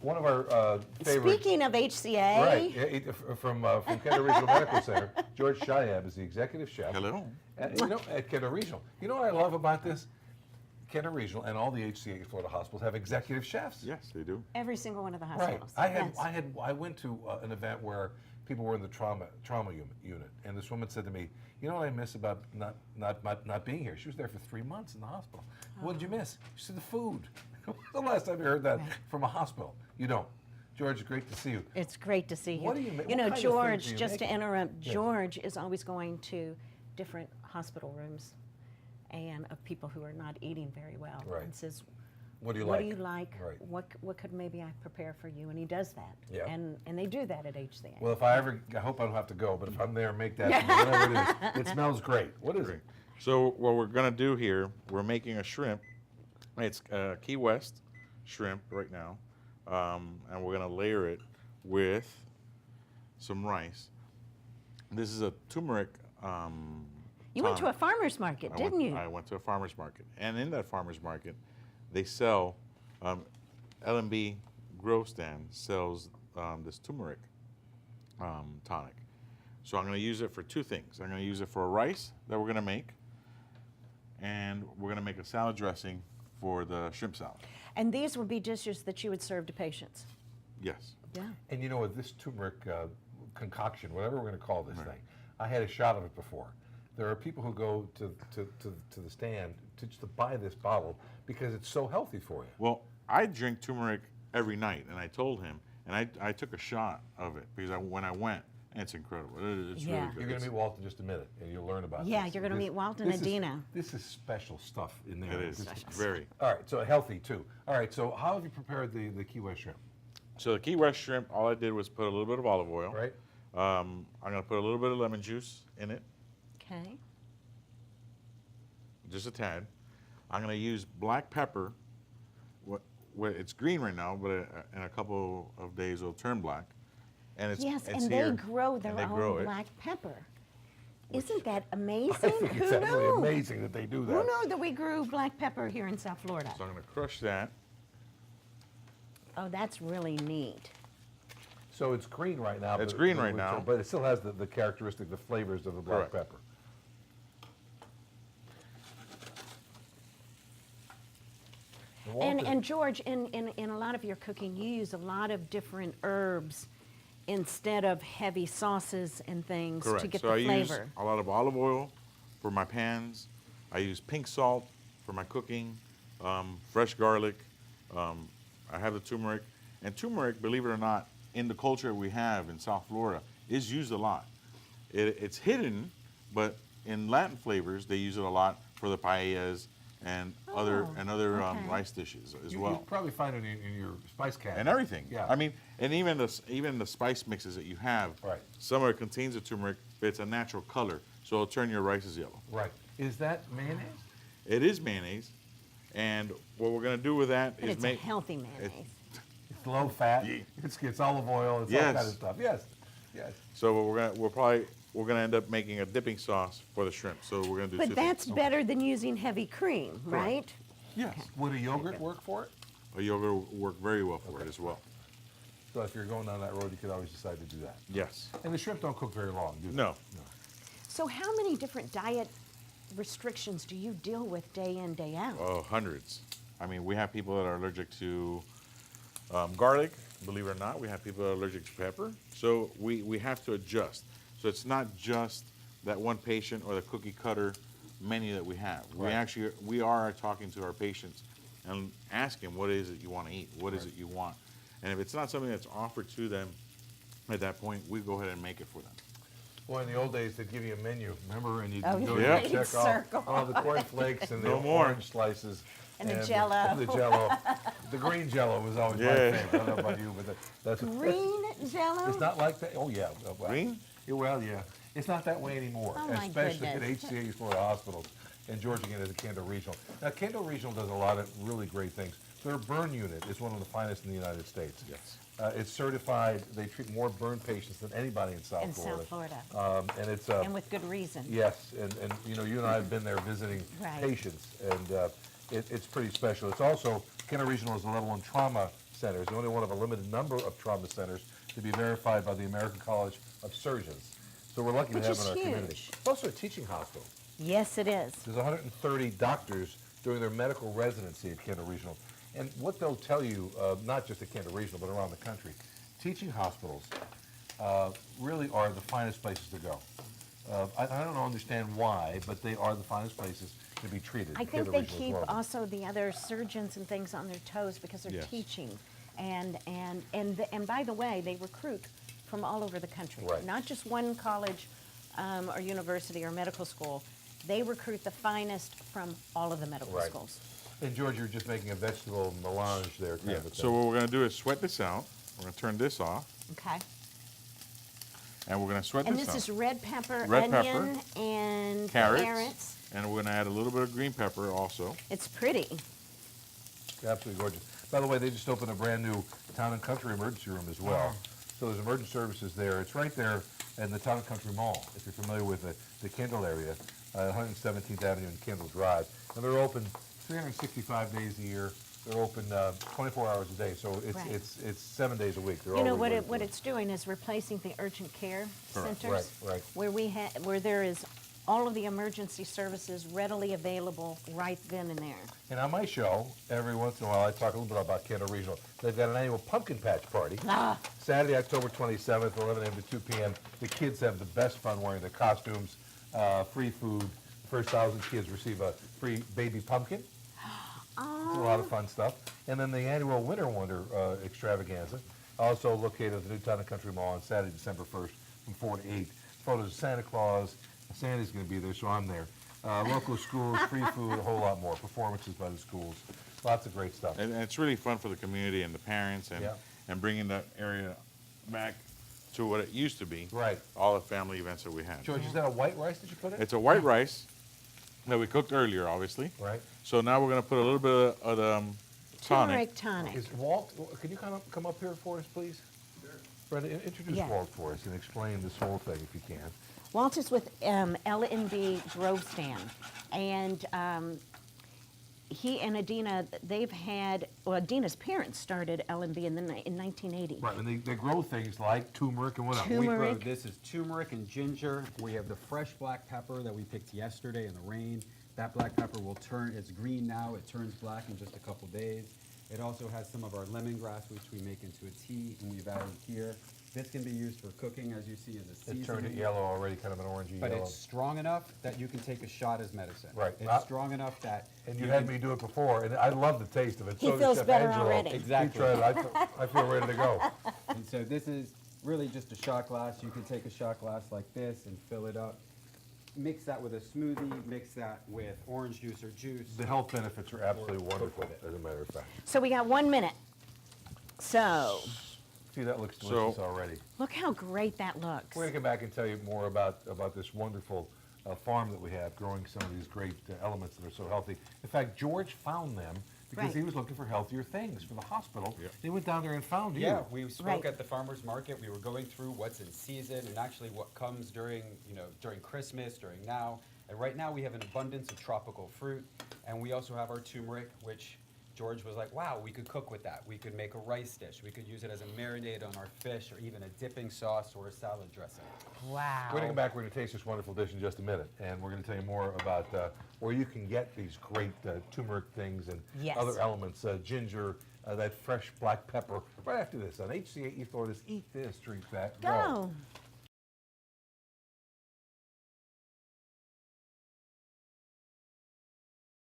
One of our favorite. Speaking of HCA. Right, from Kendall Regional Medical Center, George Shiab is the executive chef. Hello. At Kendall Regional. You know what I love about this? Kendall Regional and all the HCA Florida hospitals have executive chefs. Yes, they do. Every single one of the Right. hospitals. I went to an event where people were in the trauma unit, and this woman said to me, "You know what I miss about not being here?" She was there for 3 months in the hospital. What did you miss? She said the food. When's the last time you heard that from a hospital? You don't. George, great to see you. It's great to see you. What do you make? You know, What kind of things George, do you just make? to interrupt, Yeah. George is always going to different hospital rooms and of people who are not eating very well. Right. And says, What do you what like? do you like? Right. What could maybe I prepare for you? And he does that. Yeah. And they do that at HCA. Well, if I hope I don't have to go, but if I'm there, make that, whatever it is. It smells great. What is it? So what we're gonna do here, we're making a shrimp. It's Key West shrimp right now, and we're gonna layer it with some rice. This is a turmeric. You went to a farmer's market, didn't you? I went to a farmer's market, and in that farmer's market, they sell L&B Grow Stand sells this turmeric tonic. So I'm going to use it for two things. I'm going to use it for a rice that we're going to make, and we're going to make a salad dressing for the shrimp salad. And these would be dishes that you would serve to patients. Yes. Yeah. And you know what, this turmeric concoction, whatever we're going to call this thing, I had a shot of it before. There are people who go to the stand to buy this bottle because it's so healthy for you. Well, I drink turmeric every night, and I told him, and I took a shot of it because when I went, it's incredible. It's Yeah. really good. You're going to meet Walt in just a minute, and you'll learn about Yeah, this. you're going to meet Walt and Adina. This is special stuff in there. It is very. All right, so healthy too. All right, so how have you prepared the Key West shrimp? So the Key West shrimp, all I did was put a little bit of olive oil. Right. I'm going to put a little bit of lemon juice in it, Okay. just a tad. I'm going to use black pepper. It's green right now, but in a couple of days it'll turn black. And it's Yes, it's and here, they grow their and they own grow it. black pepper. Isn't that amazing? I think Who it's absolutely knew? amazing that they do that. Who knew that we grew black pepper here in South Florida? So I'm going to crush that. Oh, that's really neat. So it's green right now. It's green right now. But it still has the characteristic, the flavors of the black Correct. pepper. And George, in a lot of your cooking, you use a lot of different herbs instead of heavy sauces and things Correct. to get so the I use flavor. a lot of olive oil for my pans. I use pink salt for my cooking, fresh garlic. I have the turmeric. And turmeric, believe it or not, in the culture we have in South Florida, is used a lot. It's hidden, but in Latin flavors, they use it a lot for the paellas and other okay. rice dishes as You well. probably find it in your spice cabinet. And everything. Yeah. I mean, and even the spice mixes that you have, Right. some of it contains the turmeric, but it's a natural color, so it'll turn your rices yellow. Right. Is that mayonnaise? It is mayonnaise, and what we're going to do with that But is it's make a healthy mayonnaise. It's low fat. Yeah. It's olive oil. It's all Yes. kind of stuff. Yes. Yes. So we're gonna end up making a dipping sauce for the shrimp. So we're gonna do two But that's things. better than using heavy cream, right? Yes. Would a yogurt work for it? A yogurt will work very well for it as well. So if you're going down that road, you could always decide to do that. Yes. And the shrimp don't cook very long, do they? No. So how many different diet restrictions do you deal with day in, day out? Oh, hundreds. I mean, we have people that are allergic to garlic. Believe it or not, we have people that are allergic to pepper. So we have to adjust. So it's not just that one patient or the cookie cutter menu that we have. Right. We are talking to our patients and asking what is it you want to eat? What is it you want? And if it's not something that's offered to them at that point, we go ahead and make it for them. Well, in the old days, they'd give you a menu, remember? And you'd Oh, go yeah. and check Circle. off all the cornflakes and the No more. orange slices. And the Jell-O. The Jell-O. The green Jell-O was always my Yeah. favorite. I don't know about you, but that's Green Jell-O? It's not like that. Oh, yeah. Green? Yeah, well, yeah. It's not that way anymore, Oh, my especially goodness. at HCA Florida hospitals. And George again is at Kendall Regional. Now, Kendall Regional does a lot of really great things. Their burn unit is one of the finest in the United States. Yes. It's certified. They treat more burn patients than anybody in South In Florida. South Florida. And it's And with good reason. yes, and you know, you and I have been there visiting Right. patients, and it's pretty special. It's also, Kendall Regional is a level 1 trauma centers, and only one of a limited number of trauma centers to be verified by the American College of Surgeons. So we're lucky Which to have is in our community. huge. It's also a teaching hospital. Yes, it is. There's 130 doctors doing their medical residency at Kendall Regional. And what they'll tell you, not just at Kendall Regional, but around the country, teaching hospitals really are the finest places to go. I don't understand why, but they are the finest places to be treated. I think Kendall they Regional is keep one of them. also the other surgeons and things on their toes because they're Yes. teaching. And by the way, they recruit from all over the country. Right. Not just one college or university or medical school. They recruit the finest from all of the medical Right. schools. And George, you're just making a vegetable melange there. Kind Yeah. of a So thing. what we're gonna do is sweat this out. We're gonna turn this off, Okay. and we're gonna sweat And this this out. is red pepper, Red pepper, onion, and carrots, and we're gonna add a little bit of green pepper also. It's pretty. Absolutely gorgeous. By the way, they just opened a brand new Town and Country emergency room as well. So there's emergency services there. It's right there in the Town and Country Mall, if you're familiar with the Kendall area, 117th Avenue and Kendall Drive. And they're open 365 days a year. They're open 24 hours a day, so Right. it's 7 days a week. They're You know, always what open. it's doing is replacing the urgent care Correct. centers. Right. Where there is all of the emergency services readily available right then and there. And on my show, every once in a while, I talk a little bit about Kendall Regional. They've got an annual pumpkin patch party. Saturday, October 27th, 11 a.m. to 2 p.m. The kids have the best fun wearing their costumes, free food. The first 1,000 kids receive a free baby pumpkin. It's a lot of fun stuff. And then the annual Winter Wonder extravaganza, also located at the New Town and Country Mall on Saturday, December 1st from 4 to 8. Photos of Santa Claus. Santa's going to be there, so I'm there. Local schools, free food, a whole lot more. Performances by the schools. Lots of great stuff. And it's really fun for the community and the parents, and Yeah. and bringing the area back to what it used to be. Right. All the family events that we had. George, is that a white rice that you put in? It's a white rice that we cooked earlier, obviously. Right. So now we're gonna put a little bit of the tonic. Turmeric tonic. Is Walt, can you come up here for us, please? Sure. Brenda, introduce Yeah. Walt for us and explain this whole thing if you can. Walt is with L&B Grove Stand, and he and Adina, they've had, well, Adina's parents started L&B in 1980. Right, and they grow things like turmeric and what else? Turmeric. We grow, this is turmeric and ginger. We have the fresh black pepper that we picked yesterday in the rain. That black pepper will turn, it's green now, it turns black in just a couple days. It also has some of our lemongrass, which we make into a tea, and we've added here. This can be used for cooking, as you see, as a seasoning. It turned it yellow already, kind of an orangey But yellow. it's strong enough that you can take a shot as medicine. Right. It's strong enough that. And you had can- me do it before, and I love the taste of it. He So does feels Chef better Angelo. already. He Exactly. tried it. I feel ready to go. And so this is really just a shot glass. You can take a shot glass like this and fill it up. Mix that with a smoothie, mix that with orange juice or juice. The health benefits are absolutely Cook wonderful, with it. as a matter of fact. So we got 1 minute. So, See, that looks delicious already. look how great that looks. We're going to come back and tell you more about this wonderful farm that we have, growing some of these great elements that are so healthy. In fact, George found them because he Right. was looking for healthier things for the hospital. Yep. He went down there and found you. Yeah, we spoke Right. at the farmer's market. We were going through what's in season and actually what comes during, during Christmas, during now. And right now we have an abundance of tropical fruit. And we also have our turmeric, which George was like, wow, we could cook with that. We could make a rice dish. We could use it as a marinade on our fish or even a dipping sauce or a salad dressing. Wow. We're going to come back. We're going to taste this wonderful dish in just a minute, and we're going to tell you more about where you can get these great turmeric things and Yes. other elements, ginger, that fresh black pepper. Right after this on HCA East Florida's Eat This, Drink That, Go.